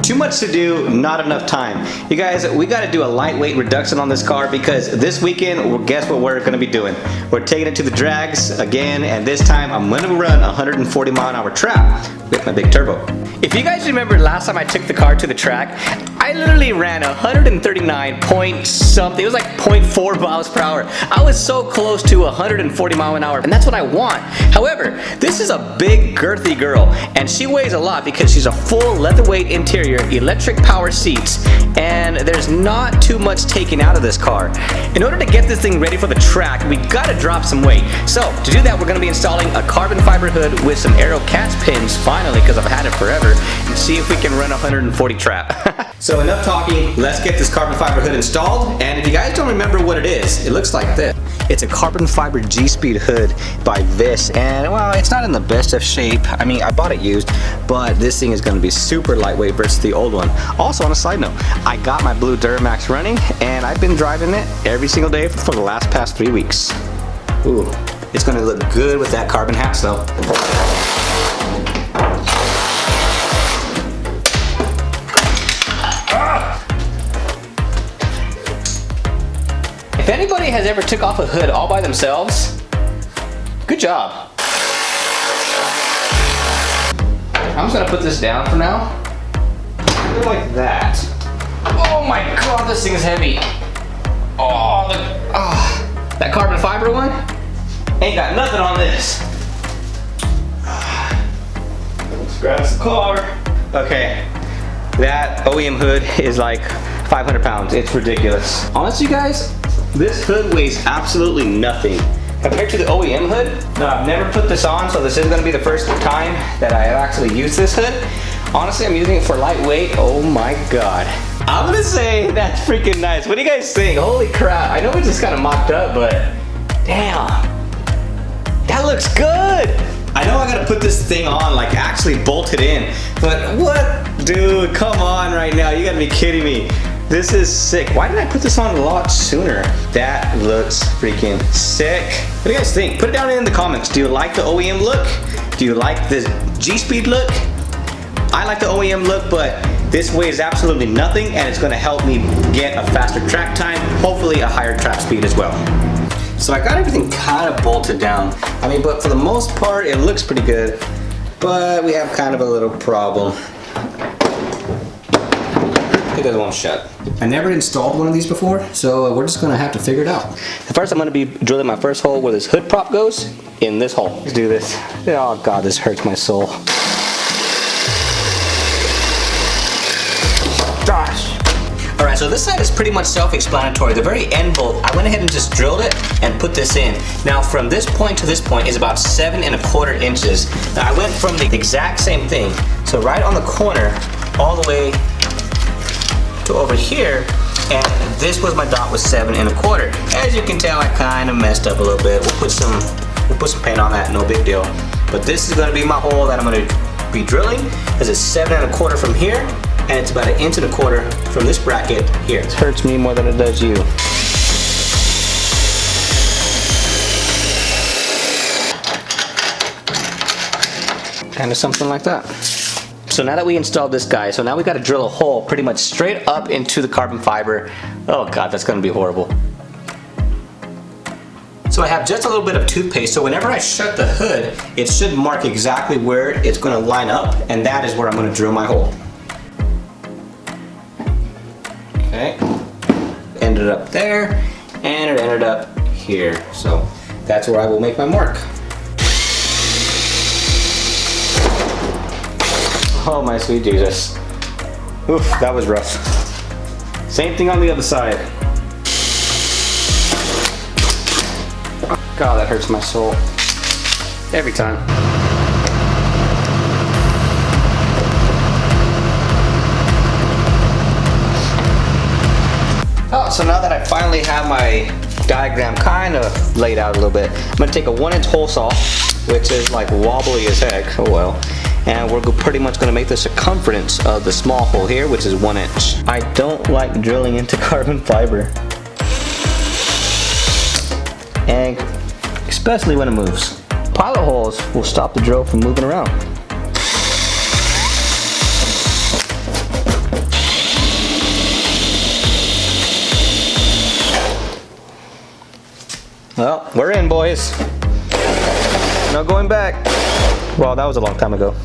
Too much to do, not enough time. You guys, we got to do a lightweight reduction on this car because this weekend, well, guess what we're going to be doing? We're taking it to the drags again, and this time I'm going to run 140 mile an hour trap with my big turbo. If you guys remember last time I took the car to the track, I literally ran 139 point something. It was like 0.4 miles per hour. I was so close to 140 mile an hour, and that's what I want. However, this is a big girthy girl, and she weighs a lot because she's a full leatherweight interior, electric power seats, and there's not too much taken out of this car. In order to get this thing ready for the track, we gotta drop some weight. So to do that, we're gonna be installing a carbon fiber hood with some Aerocatch pins finally, because I've had it forever, and see if we can run 140 trap. So enough talking, let's get this carbon fiber hood installed. And if you guys don't remember what it is, it looks like this. It's a carbon fiber GSPEED hood by this, and well, it's not in the best of shape. I mean, I bought it used, but this thing is going to be super lightweight versus the old one. Also, on a side note, I got my blue Duramax running, and I've been driving it every single day for the past 3 weeks. Ooh, it's going to look good with that carbon hat, though. If anybody has ever took off a hood all by themselves, good job. I'm just gonna put this down for now. Like that. Oh my god, this thing is heavy. Oh, that carbon fiber one ain't got nothing on this. Let's grab the car. Okay, that OEM hood is like 500 pounds. It's ridiculous. Honestly, guys, this hood weighs absolutely nothing compared to the OEM hood. Now, I've never put this on, so this is going to be the first time that I have actually used this hood. Honestly, I'm using it for lightweight. Oh my god. I'm going to say that's freaking nice. What do you guys think? Holy crap. I know we just kind of mocked up, but damn. That looks good. I know I got to put this thing on, like actually bolt it in. But what? Dude, come on right now. You got to be kidding me. This is sick. Why didn't I put this on a lot sooner? That looks freaking sick. What do you guys think? Put it down in the comments. Do you like the OEM look? Do you like the GSPEED look? I like the OEM look, but this weighs absolutely nothing, and it's gonna help me get a faster track time, hopefully a higher trap speed as well. So I got everything kind of bolted down. I mean, but for the most part, it looks pretty good, but we have kind of a little problem. It doesn't want to shut. I never installed one of these before, so we're just gonna have to figure it out. First, I'm gonna be drilling my first hole where this hood prop goes, in this hole. Let's do this. Oh god, this hurts my soul. Gosh. Alright, so this side is pretty much self-explanatory. The very end bolt, I went ahead and just drilled it and put this in. Now, from this point to this point is about 7 1/4 inches. Now, I went from the exact same thing, so right on the corner, all the way to over here, and this was my dot with 7 1/4. As you can tell, I kind of messed up a little bit. We'll put some paint on that, no big deal. But this is going to be my hole that I'm going to be drilling, because it's 7 1/4 from here, and it's about 1 1/4 inch from this bracket here. It hurts me more than it does you. Kind of something like that. So now that we installed this guy, so now we got to drill a hole pretty much straight up into the carbon fiber. Oh god, that's going to be horrible. So I have just a little bit of toothpaste, so whenever I shut the hood, it should mark exactly where it's going to line up, and that is where I'm going to drill my hole. Okay, ended up there, and it ended up here. So that's where I will make my mark. Oh my sweet Jesus. Oof, that was rough. Same thing on the other side. God, that hurts my soul. Every time. Oh, so now that I finally have my diagram kind of laid out a little bit, I'm gonna take a 1-inch hole saw, which is like wobbly as heck, oh well. And we're pretty much going to make the circumference of the small hole here, which is 1 inch. I don't like drilling into carbon fiber, and especially when it moves. Pilot holes will stop the drill from moving around. Well, we're in, boys. No going back. Well, that was a long time ago.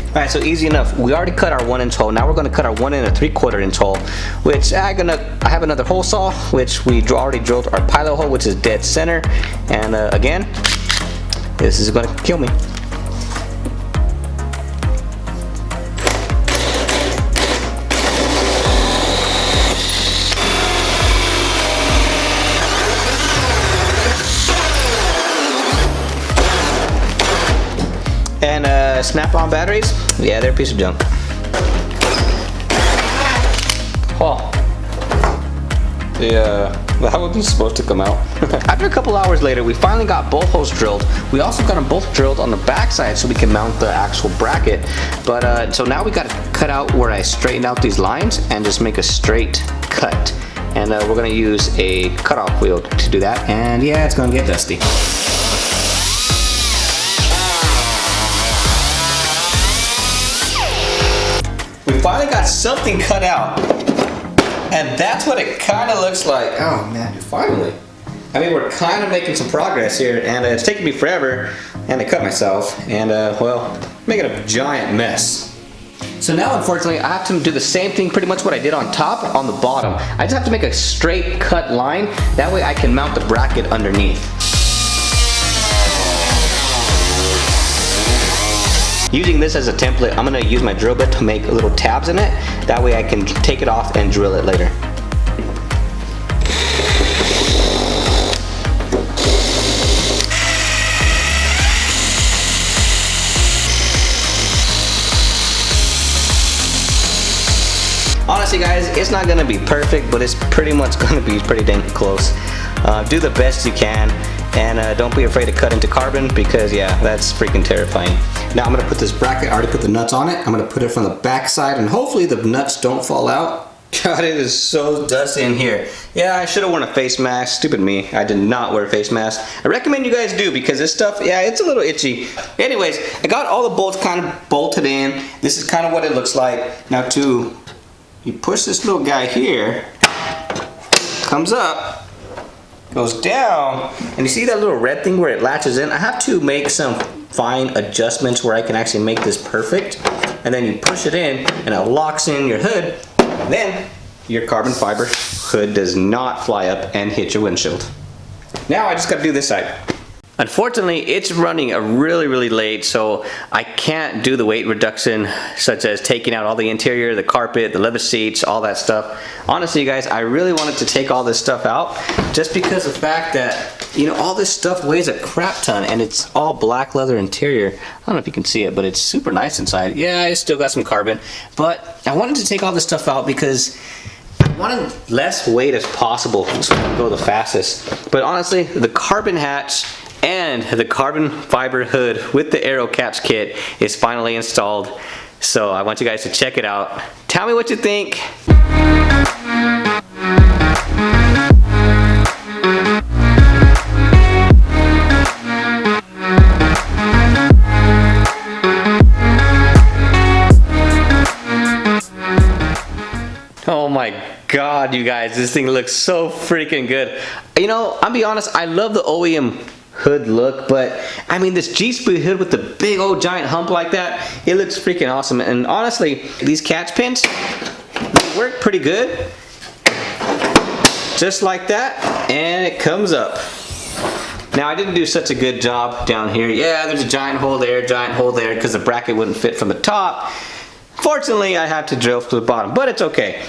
Alright, so easy enough. We already cut our 1-inch hole. Now we're going to cut our 1 3/4 inch hole, which I have another hole saw, which we already drilled our pilot hole, which is dead center. And again, this is going to kill me. And snap-on batteries, yeah, they're a piece of junk. Oh, yeah, that wasn't supposed to come out. After a couple hours later, we finally got both holes drilled. We also got them both drilled on the back side so we can mount the actual bracket. But so now we got to cut out where I straightened out these lines and just make a straight cut. And we're gonna use a cutoff wheel to do that. And yeah, it's gonna get dusty. We finally got something cut out, and that's what it kind of looks like. Oh man, finally. I mean, we're kind of making some progress here, and it's taken me forever, and I cut myself, and well, making a giant mess. So now, unfortunately, I have to do the same thing, pretty much what I did on top, on the bottom. I just have to make a straight cut line, that way I can mount the bracket underneath. Using this as a template, I'm going to use my drill bit to make little tabs in it. That way I can take it off and drill it later. Honestly guys, it's not going to be perfect, but it's pretty much going to be pretty dang close. Do the best you can, and don't be afraid to cut into carbon, because yeah, that's freaking terrifying. Now I'm going to put this bracket, I already put the nuts on it. I'm going to put it from the back side, and hopefully the nuts don't fall out. God, it is so dusty in here. Yeah, I should have worn a face mask. Stupid me. I did not wear a face mask. I recommend you guys do, because this stuff, yeah, it's a little itchy. Anyways, I got all the bolts kind of bolted in. This is kind of what it looks like. Now you push this little guy here, comes up, goes down, and you see that little red thing where it latches in? I have to make some fine adjustments where I can actually make this perfect, and then you push it in and it locks in your hood, and then your carbon fiber hood does not fly up and hit your windshield. Now I just got to do this side. Unfortunately, it's running really late, so I can't do the weight reduction, such as taking out all the interior, the carpet, the leather seats, all that stuff. Honestly, you guys, I really wanted to take all this stuff out, just because of the fact that, you know, all this stuff weighs a crap ton, and it's all black leather interior. I don't know if you can see it, but it's super nice inside. Yeah, I still got some carbon, but I wanted to take all this stuff out because I wanted less weight as possible so I can go the fastest. But honestly, the carbon hatch and the carbon fiber hood with the Aerocatch kit is finally installed. So I want you guys to check it out. Tell me what you think. Oh my God, you guys, this thing looks so freaking good. You know, I'll be honest, I love the OEM hood look, but I mean, this GSPEED hood with the big old giant hump like that, it looks freaking awesome. And honestly, these catch pins, they work pretty good. Just like that, and it comes up. Now, I didn't do such a good job down here. Yeah, there's a giant hole there, because the bracket wouldn't fit from the top. Fortunately, I have to drill to the bottom, but it's okay.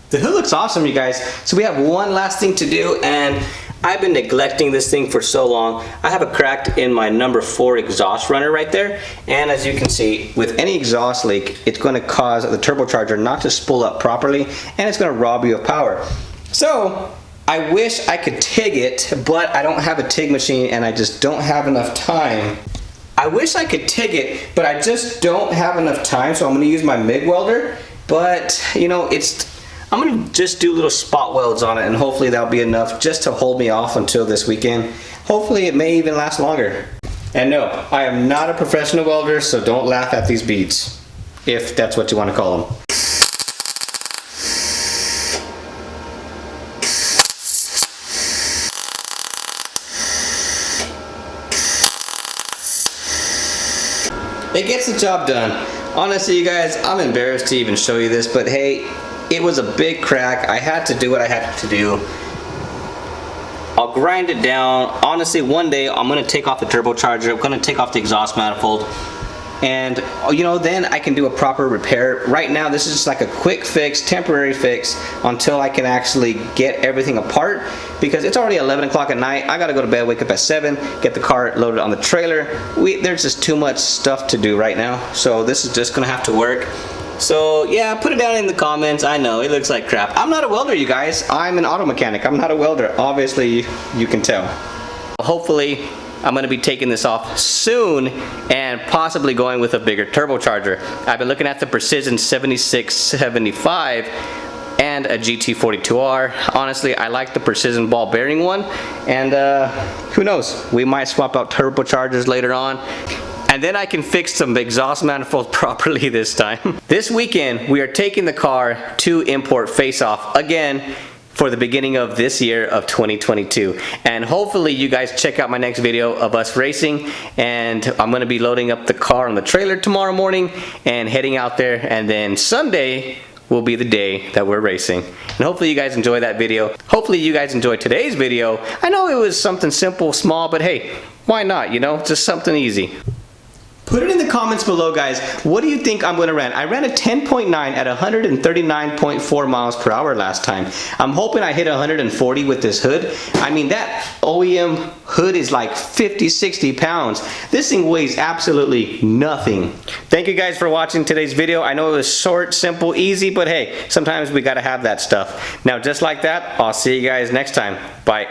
The hood looks awesome, you guys. So we have one last thing to do, and I've been neglecting this thing for so long. I have a crack in my number 4 exhaust runner right there, and as you can see, with any exhaust leak, it's going to cause the turbocharger not to spool up properly, and it's going to rob you of power. So I wish I could TIG it, but I don't have a TIG machine, and I just don't have enough time. I wish I could TIG it, but I just don't have enough time, so I'm going to use my MIG welder. But you know, I'm going to just do little spot welds on it, and hopefully that'll be enough just to hold me off until this weekend. Hopefully it may even last longer. And no, I am not a professional welder, so don't laugh at these beads, if that's what you want to call them. it gets the job done. Honestly, you guys, I'm embarrassed to even show you this, but hey, it was a big crack. I had to do what I had to do. I'll grind it down. Honestly, one day I'm gonna take off the turbocharger, I'm gonna take off the exhaust manifold, and you know, then I can do a proper repair. Right now, this is just like a quick fix, temporary fix, until I can actually get everything apart, because it's already 11 o'clock at night. I gotta go to bed, wake up at 7, get the car loaded on the trailer. There's just too much stuff to do right now, so this is just gonna have to work. So yeah, put it down in the comments. I know it looks like crap. I'm not a welder, you guys. I'm an auto mechanic. I'm not a welder. Obviously, you can tell. Hopefully, I'm going to be taking this off soon and possibly going with a bigger turbocharger. I've been looking at the Precision 7675 and a GT42R. Honestly, I like the Precision ball bearing one, and who knows, we might swap out turbochargers later on. And then I can fix some exhaust manifolds properly this time. This weekend, we are taking the car to import face-off again for the beginning of this year of 2022. And hopefully you guys check out my next video of us racing, and I'm gonna be loading up the car on the trailer tomorrow morning and heading out there, and then Sunday will be the day that we're racing. And hopefully you guys enjoy that video. Hopefully you guys enjoyed today's video. I know it was something simple, small, but hey, why not, you know, just something easy. Put it in the comments below, guys. What do you think I'm gonna run? I ran a 10.9 at 139.4 miles per hour last time. I'm hoping I hit 140 with this hood. I mean, that OEM hood is like 50, 60 pounds. This thing weighs absolutely nothing. Thank you guys for watching today's video. I know it was short, simple, easy, but hey, sometimes we gotta have that stuff. Now, just like that, I'll see you guys next time. Bye.